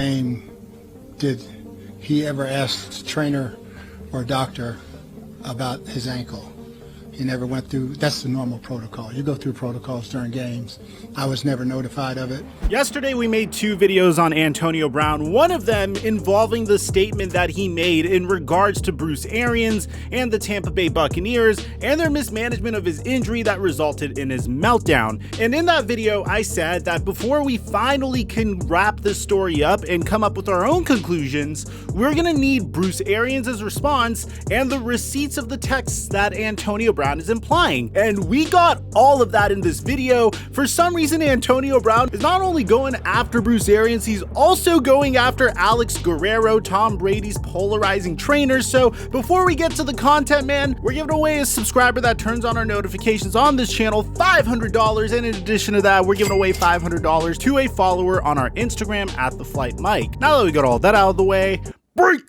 And did he ever ask the trainer or doctor about his ankle? He never went through. That's the normal protocol. You go through protocols during games. I was never notified of it. Yesterday we made 2 videos on Antonio Brown, one of them involving the statement that he made in regards to Bruce Arians and the Tampa Bay Buccaneers and their mismanagement of his injury that resulted in his meltdown. And in that video I said that before we finally can wrap this story up and come up with our own conclusions, we're gonna need Bruce Arians' response and the receipts of the texts that Antonio Brown is implying. And we got all of that in this video. For some reason, Antonio Brown is not only going after Bruce Arians, he's also going after Alex Guerrero, Tom Brady's polarizing trainers. So before we get to the content, man, we're giving away a subscriber that turns on our notifications on this channel $500. And in addition to that, we're giving away $500 to a follower on our Instagram at The Flight Mike. Now that we got all that out of the way, break!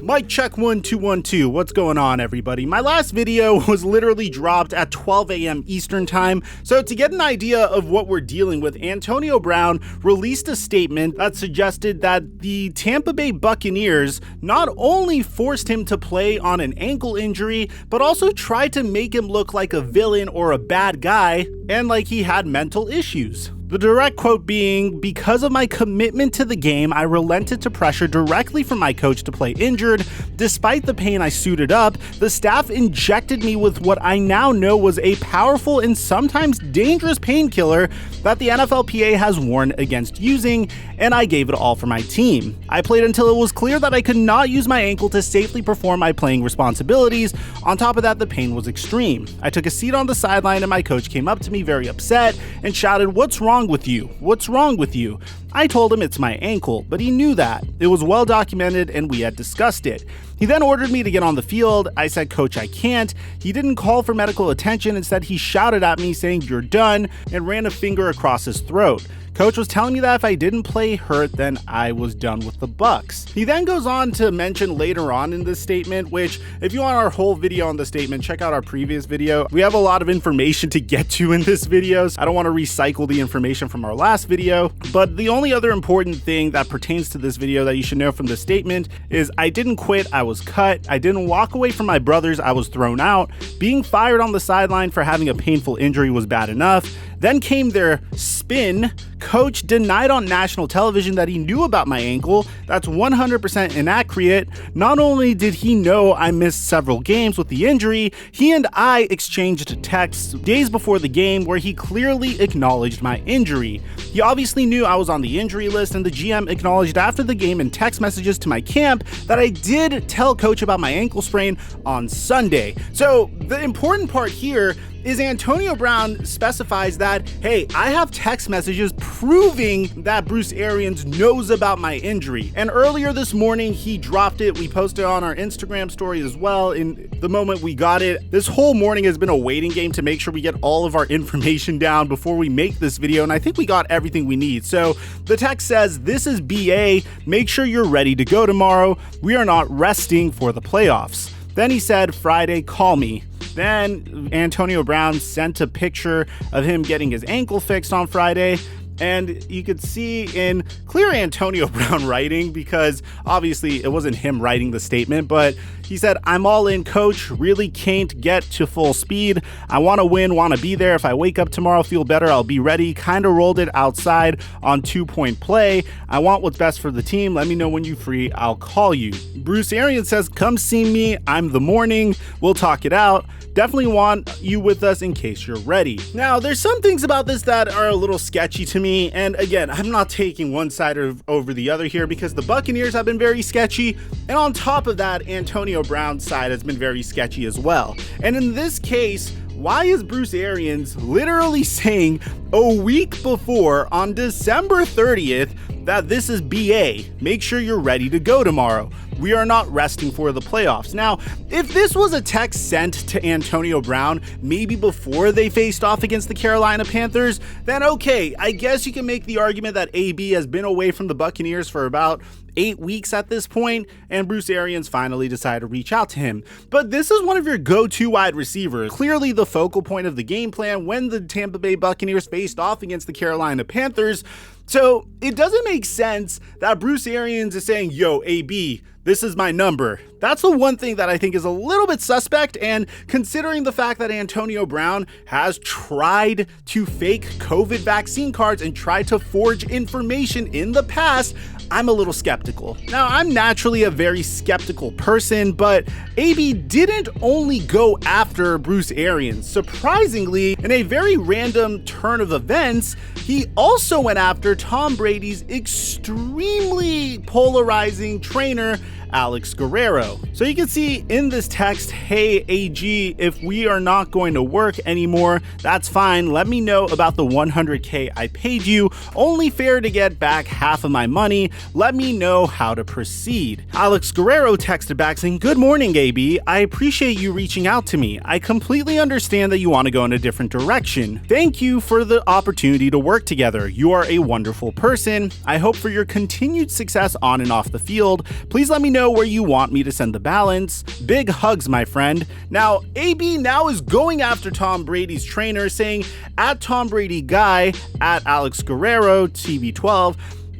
Mic check 1 2 1 2. What's going on, everybody? My last video was literally dropped at 12 a.m. Eastern time. So to get an idea of what we're dealing with, Antonio Brown released a statement that suggested that the Tampa Bay Buccaneers not only forced him to play on an ankle injury, but also tried to make him look like a villain or a bad guy and like he had mental issues. The direct quote being, "Because of my commitment to the game, I relented to pressure directly from my coach to play injured. Despite the pain I suited up, the staff injected me with what I now know was a powerful and sometimes dangerous painkiller that the NFLPA has warned against using, and I gave it all for my team. I played until it was clear that I could not use my ankle to safely perform my playing responsibilities. On top of that, the pain was extreme. I took a seat on the sideline and my coach came up to me very upset and shouted, 'What's wrong with you? What's wrong with you?' I told him it's my ankle, but he knew that. It was well documented and we had discussed it. He then ordered me to get on the field. I said, 'Coach, I can't.' He didn't call for medical attention. Instead, he shouted at me saying, 'You're done,' and ran a finger across his throat. Coach was telling me that if I didn't play hurt, then I was done with the Bucs." He then goes on to mention later on in this statement, which if you want our whole video on the statement, check out our previous video. We have a lot of information to get to in this video, so I don't want to recycle the information from our last video. But the only other important thing that pertains to this video that you should know from this statement is I didn't quit, I was cut. I didn't walk away from my brothers, I was thrown out. Being fired on the sideline for having a painful injury was bad enough. Then came their spin. Coach denied on national television that he knew about my ankle. That's 100% inaccurate. Not only did he know I missed several games with the injury, he and I exchanged texts days before the game where he clearly acknowledged my injury. He obviously knew I was on the injury list, and the GM acknowledged after the game in text messages to my camp that I did tell Coach about my ankle sprain on Sunday. So the important part here is Antonio Brown specifies that, hey, I have text messages proving that Bruce Arians knows about my injury. And earlier this morning, he dropped it. We posted on our Instagram story as well in the moment we got it. This whole morning has been a waiting game to make sure we get all of our information down before we make this video, and I think we got everything we need. So the text says, "This is BA. Make sure you're ready to go tomorrow. We are not resting for the playoffs." Then he said, "Friday, call me." Then Antonio Brown sent a picture of him getting his ankle fixed on Friday. And you could see in clear Antonio Brown writing, because obviously it wasn't him writing the statement, but he said, "I'm all in, coach. Really can't get to full speed. I want to win, want to be there. If I wake up tomorrow, feel better, I'll be ready. Kind of rolled it outside on 2-point play. I want what's best for the team. Let me know when you're free. I'll call you." Bruce Arians says, "Come see me. I'm the morning. We'll talk it out. Definitely want you with us in case you're ready." Now, there's some things about this that are a little sketchy to me. And again, I'm not taking one side over the other here, because the Buccaneers have been very sketchy. And on top of that, Antonio Brown's side has been very sketchy as well. And in this case, why is Bruce Arians literally saying a week before, on December 30th, that this is BA, make sure you're ready to go tomorrow? we are not resting for the playoffs. Now, if this was a text sent to Antonio Brown, maybe before they faced off against the Carolina Panthers, then okay, I guess you can make the argument that AB has been away from the Buccaneers for about 8 weeks at this point, and Bruce Arians finally decided to reach out to him. But this is one of your go-to wide receivers, clearly the focal point of the game plan when the Tampa Bay Buccaneers faced off against the Carolina Panthers. So it doesn't make sense that Bruce Arians is saying, yo, AB, this is my number. That's the one thing that I think is a little bit suspect, and considering the fact that Antonio Brown has tried to fake COVID vaccine cards and tried to forge information in the past, I'm a little skeptical. Now, I'm naturally a very skeptical person, but AB didn't only go after Bruce Arians. Surprisingly, in a very random turn of events, he also went after Tom Brady's extremely polarizing trainer, Alex Guerrero. So you can see in this text, hey AG, if we are not going to work anymore, that's fine. Let me know about the $100K I paid you. Only fair to get back half of my money. Let me know how to proceed. Alex Guerrero texted back saying, good morning, AB. I appreciate you reaching out to me. I completely understand that you want to go in a different direction. Thank you for the opportunity to work together. You are a wonderful person. I hope for your continued success on and off the field. Please let me know where you want me to send the balance. Big hugs, my friend. Now, AB now is going after Tom Brady's trainer, saying, at Tom Brady Guy, at Alex Guerrero, TV12,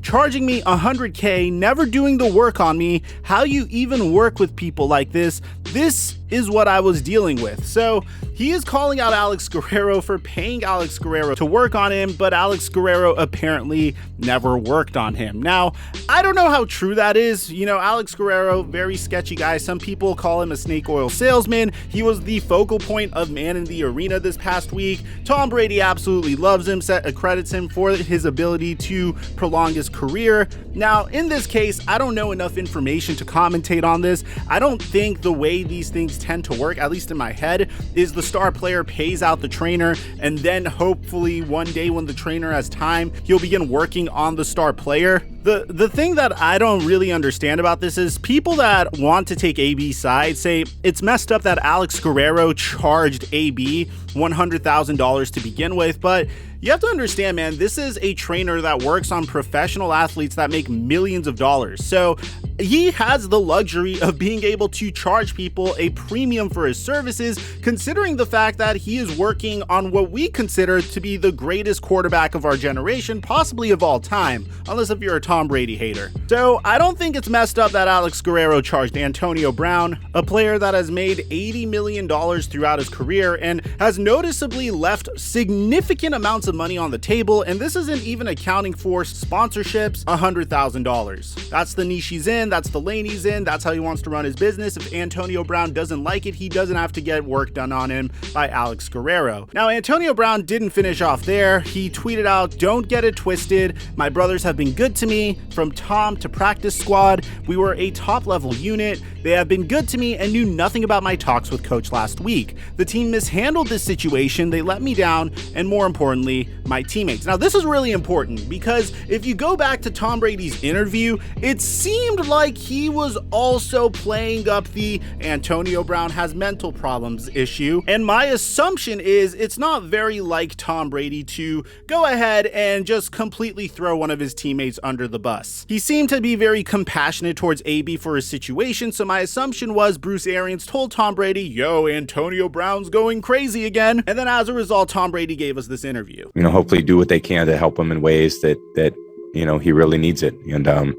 charging me $100K, never doing the work on me. How you even work with people like this? This is what I was dealing with. So he is calling out Alex Guerrero for paying Alex Guerrero to work on him, but Alex Guerrero apparently never worked on him. Now, I don't know how true that is. You know, Alex Guerrero, very sketchy guy. Some people call him a snake oil salesman. He was the focal point of Man in the Arena this past week. Tom Brady absolutely loves him, credits him for his ability to prolong his career. Now, in this case, I don't know enough information to commentate on this. I don't think the way these things tend to work, at least in my head, is the star player pays out the trainer, and then hopefully one day when the trainer has time, he'll begin working on the star player. The thing that I don't really understand about this is people that want to take AB's side say it's messed up that Alex Guerrero charged AB $100,000 to begin with, but you have to understand, man, this is a trainer that works on professional athletes that make millions of dollars. So he has the luxury of being able to charge people a premium for his services, considering the fact that he is working on what we consider to be the greatest quarterback of our generation, possibly of all time, unless if you're a Tom Brady hater. So I don't think it's messed up that Alex Guerrero charged Antonio Brown, a player that has made $80 million throughout his career and has noticeably left significant amounts of money on the table, and this isn't even accounting for sponsorships, $100,000. That's the niche he's in, that's the lane he's in, that's how he wants to run his business. If Antonio Brown doesn't like it, he doesn't have to get work done on him by Alex Guerrero. Now, Antonio Brown didn't finish off there. He tweeted out, don't get it twisted. My brothers have been good to me, from Tom to practice squad. We were a top level unit. They have been good to me and knew nothing about my talks with coach last week. The team mishandled this situation. They let me down, and more importantly, my teammates. Now, this is really important because if you go back to Tom Brady's interview, it seemed like he was also playing up the Antonio Brown has mental problems issue. And my assumption is it's not very like Tom Brady to go ahead and just completely throw one of his teammates under the bus. He seemed to be very compassionate towards AB for his situation, so my assumption was Bruce Arians told Tom Brady, yo, Antonio Brown's going crazy again. And then as a result, Tom Brady gave us this interview. You know, hopefully do what they can to help him in ways that you know, he really needs it. And,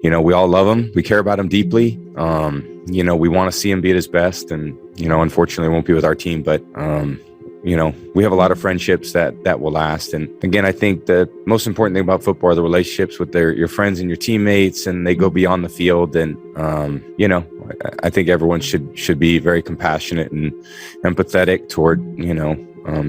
you know, we all love him. We care about him deeply. You know, we want to see him be at his best, and, you know, unfortunately won't be with our team, but, you know, we have a lot of friendships that will last. And again, I think the most important thing about football are the relationships with your friends and your teammates, and they go beyond the field. And, you know, I think everyone should be very compassionate and empathetic toward, you know,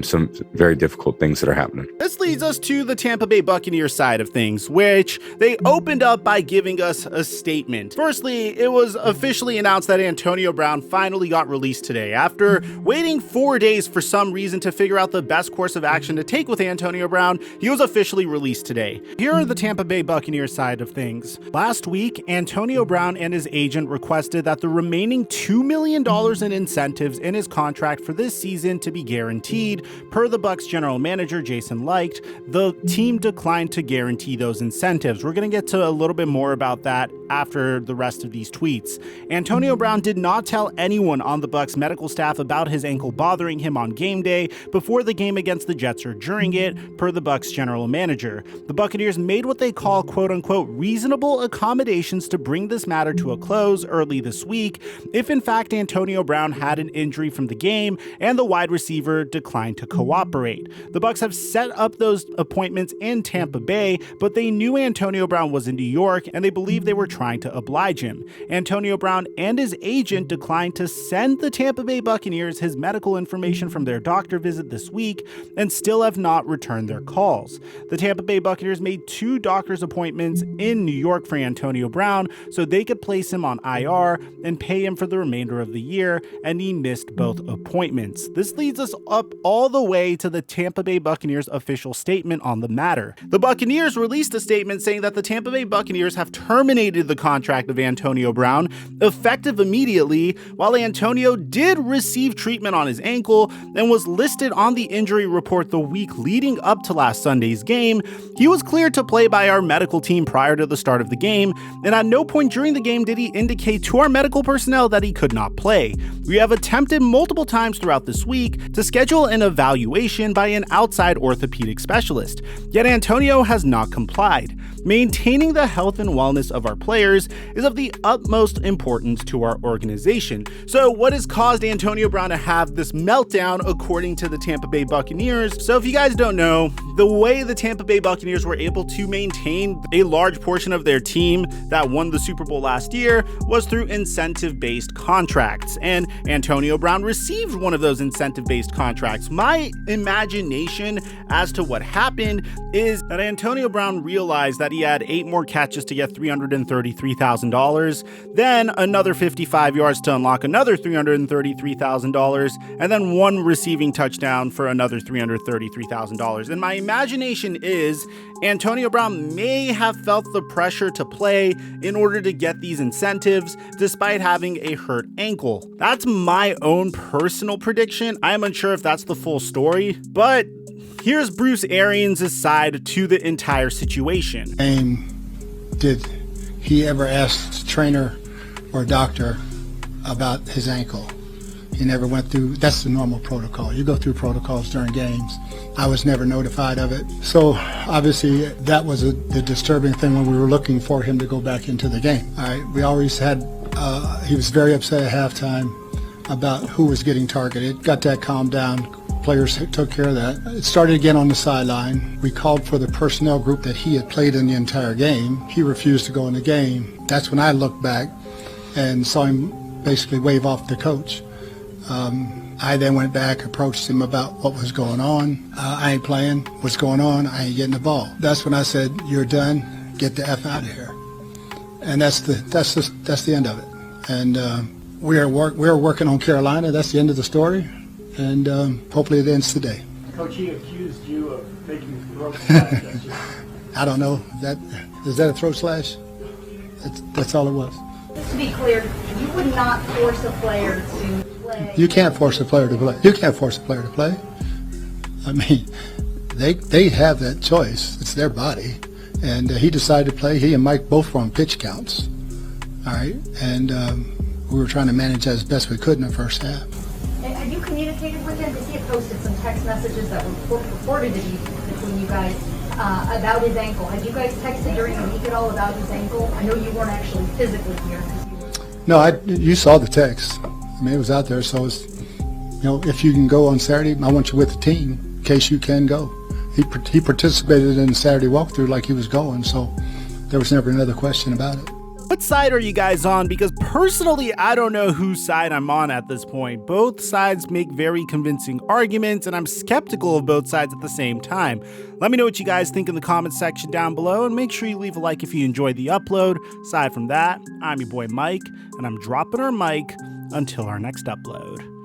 some very difficult things that are happening. This leads us to the Tampa Bay Buccaneers side of things, which they opened up by giving us a statement. Firstly, it was officially announced that Antonio Brown finally got released today. After waiting 4 days for some reason to figure out the best course of action to take with Antonio Brown, he was officially released today. Here are the Tampa Bay Buccaneers side of things. Last week, Antonio Brown and his agent requested that the remaining $2 million in incentives in his contract for this season to be guaranteed. Per the Bucs general manager Jason Licht, the team declined to guarantee those incentives. We're going to get to a little bit more about that after the rest of these tweets. Antonio Brown did not tell anyone on the Bucs medical staff about his ankle bothering him on game day, before the game against the Jets, or during it, per the Bucs general manager. The Buccaneers made what they call quote-unquote reasonable accommodations to bring this matter to a close early this week, if in fact Antonio Brown had an injury from the game and the wide receiver declined to cooperate. The Bucs have set up those appointments in Tampa Bay, but they knew Antonio Brown was in New York and they believed they were trying to oblige him. Antonio Brown and his agent declined to send the Tampa Bay Buccaneers his medical information from their doctor visit this week and still have not returned their calls. The Tampa Bay Buccaneers made 2 doctor's appointments in New York for Antonio Brown so they could place him on IR and pay him for the remainder of the year, and he missed both appointments. This leads us up all the way to the Tampa Bay Buccaneers official statement on the matter. The Buccaneers released a statement saying that the Tampa Bay Buccaneers have terminated the contract of Antonio Brown, effective immediately. While Antonio did receive treatment on his ankle and was listed on the injury report the week leading up to last Sunday's game, he was cleared to play by our medical team prior to the start of the game, and at no point during the game did he indicate to our medical personnel that he could not play. We have attempted multiple times throughout this week to schedule an evaluation by an outside orthopedic specialist, yet Antonio has not complied. Maintaining the health and wellness of our players is of the utmost importance to our organization. So what has caused Antonio Brown to have this meltdown, according to the Tampa Bay Buccaneers? So if you guys don't know, the way the Tampa Bay Buccaneers were able to maintain a large portion of their team that won the Super Bowl last year was through incentive-based contracts, and Antonio Brown received one of those incentive-based contracts. My imagination as to what happened is that Antonio Brown realized that he had 8 more catches to get $333,000, then another 55 yards to unlock another $333,000, and then 1 receiving touchdown for another $333,000. And my imagination is Antonio Brown may have felt the pressure to play in order to get these incentives despite having a hurt ankle. That's my own personal prediction. I'm unsure if that's the full story, but here's Bruce Arians' side to the entire situation. Did he ever ask the trainer or doctor about his ankle? He never went through, that's the normal protocol. You go through protocols during games. I was never notified of it. So obviously that was the disturbing thing when we were looking for him to go back into the game. All right, we always had, he was very upset at halftime about who was getting targeted. Got that calmed down. Players took care of that. It started again on the sideline. We called for the personnel group that he had played in the entire game. He refused to go in the game. That's when I looked back and saw him basically wave off the coach. I then went back, approached him about what was going on. I ain't playing. What's going on? I ain't getting the ball. That's when I said, "You're done. Get the F out of here." And that's the end of it. And we're working on Carolina. That's the end of the story. And hopefully it ends today. Coach, he accused you of making throat slash. I don't know. Is that a throat slash? That's all it was. Just to be clear, you would not force a player to play. You can't force a player to play. You can't force a player to play. I mean, they have that choice. It's their body. And he decided to play. He and Mike both were on pitch counts. All right. And we were trying to manage that as best we could in the first half. Have you communicated with him? Because he had posted some text messages that were reported to be between you guys about his ankle. Have you guys texted during the week at all about his ankle? I know you weren't actually physically here. No, you saw the text. I mean, it was out there. So it's, if you can go on Saturday, I want you with the team in case you can go. He participated in the Saturday walkthrough like he was going, so there was never another question about it. What side are you guys on? Because personally, I don't know whose side I'm on at this point. Both sides make very convincing arguments, and I'm skeptical of both sides at the same time. Let me know what you guys think in the comments section down below, and make sure you leave a like if you enjoyed the upload. Aside from that, I'm your boy Mike, and I'm dropping our mic until our next upload.